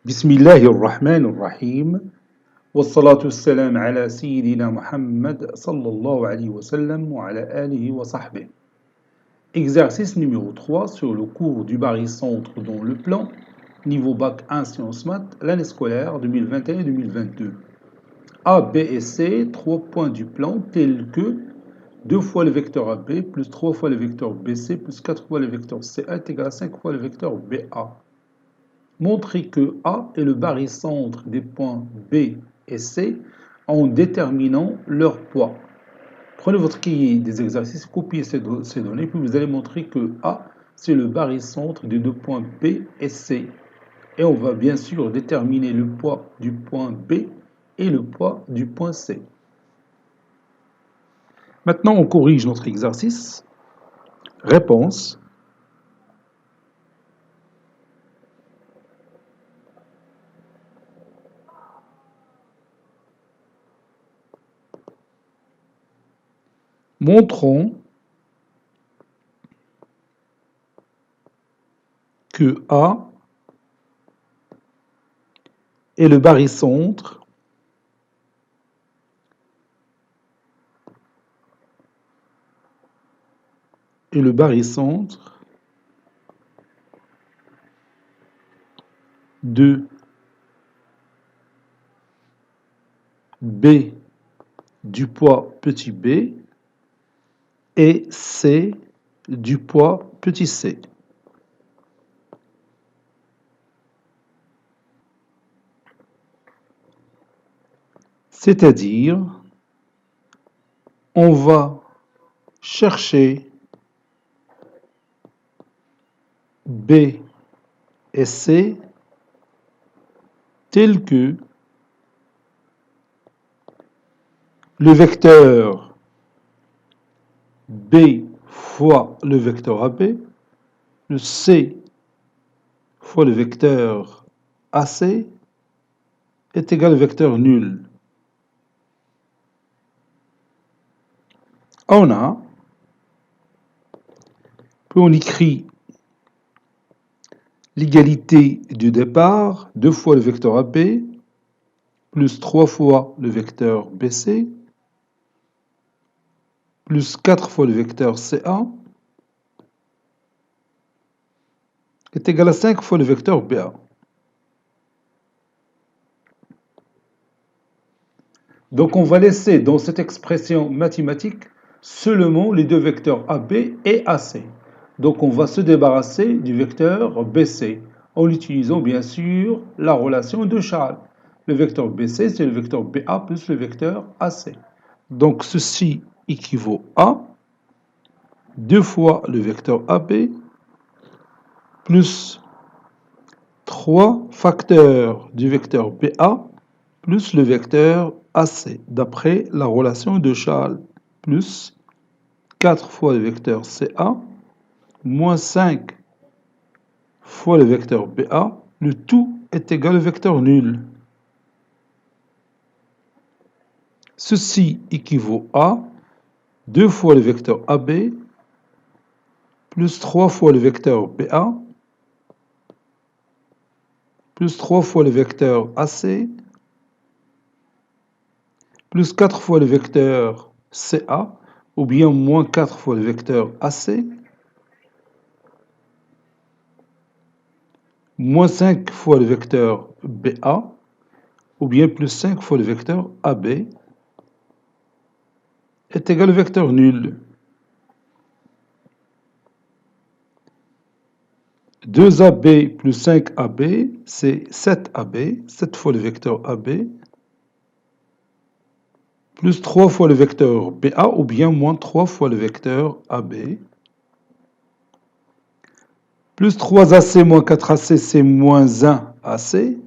بسم الله الرحمن الرحيم والصلاة والسلام على سيدنا Muhammad sallallahu alayhi wa sallam wa ala alihi wa sahbihi. Exercice numéro 3 sur le cours du barycentre dans le plan, niveau bac 1 sciences maths, l'année scolaire 2021-2022. A, B et C, 3 points du plan tels que 2 fois le vecteur AB plus 3 fois le vecteur BC plus 4 fois le vecteur CA est égal à 5 fois le vecteur BA. Montrez que A est le barycentre des points B et C en déterminant leur poids. Prenez votre cahier des exercices, copiez ces données, puis vous allez montrer que A, c'est le barycentre des deux points B et C. Et on va bien sûr déterminer le poids du point B et le poids du point C. Maintenant, on corrige notre exercice. Réponse. Montrons que A est le barycentre de B du poids petit b et C du poids petit c. C'est-à-dire, on va chercher B et C tels que le vecteur B fois le vecteur AB, le C fois le vecteur AC est égal au vecteur nul. Puis on écrit l'égalité du départ, 2 fois le vecteur AB, plus 3 fois le vecteur BC, plus 4 fois le vecteur CA, est égal à 5 fois le vecteur BA. Donc on va laisser dans cette expression mathématique seulement les deux vecteurs AB et AC. Donc on va se débarrasser du vecteur BC en utilisant bien sûr la relation de Charles. Le vecteur BC, c'est le vecteur BA plus le vecteur AC. Donc ceci équivaut à 2 fois le vecteur AB plus 3 facteurs du vecteur BA plus le vecteur AC, d'après la relation de Charles, plus 4 fois le vecteur CA, moins 5 fois le vecteur BA, le tout est égal au vecteur nul. Ceci équivaut à 2 fois le vecteur AB, plus 3 fois le vecteur BA, plus 3 fois le vecteur AC, plus 4 fois le vecteur CA, ou bien moins 4 fois le vecteur AC, moins 5 fois le vecteur BA, ou bien plus 5 fois le vecteur AB, est égal au vecteur nul. 2AB plus 5AB, c'est 7AB, 7 fois le vecteur AB, plus 3 fois le vecteur BA, ou bien moins 3 fois le vecteur AB, plus 3AC moins 4AC, c'est moins 1AC,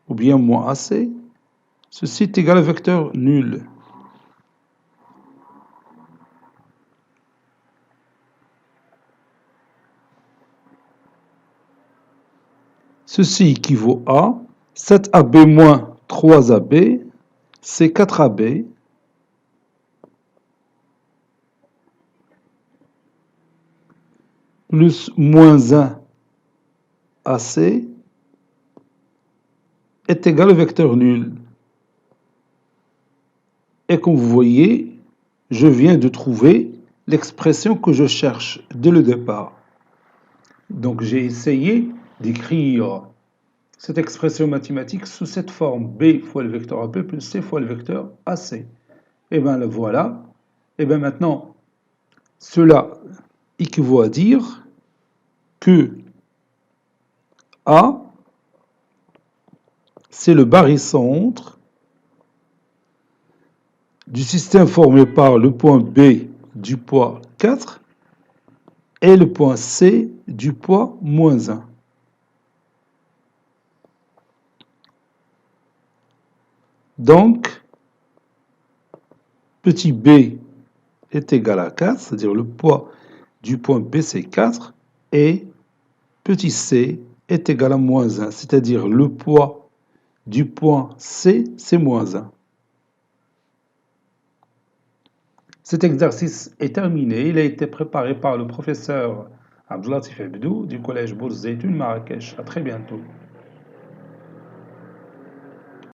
ou bien moins AC. Ceci est égal au vecteur nul. Ceci équivaut à 7AB moins 3AB, c'est 4AB, plus moins 1 AC, est égal au vecteur nul. Et comme vous voyez, je viens de trouver l'expression que je cherche dès le départ. Donc j'ai essayé d'écrire cette expression mathématique sous cette forme b fois le vecteur AP plus c fois le vecteur AC. Et bien le voilà. Et bien maintenant, cela équivaut à dire que A, c'est le barycentre du système formé par le point B du poids 4 et le point C du poids moins 1. Donc, petit b est égal à 4, c'est-à-dire le poids du point B c'est 4, et petit c est égal à moins 1, c'est-à-dire le poids du point C c'est moins 1. Cet exercice est terminé. Il a été préparé par le professeur Abdelatif Abdou du collège Bourz Zeytoun Marrakech. À très bientôt.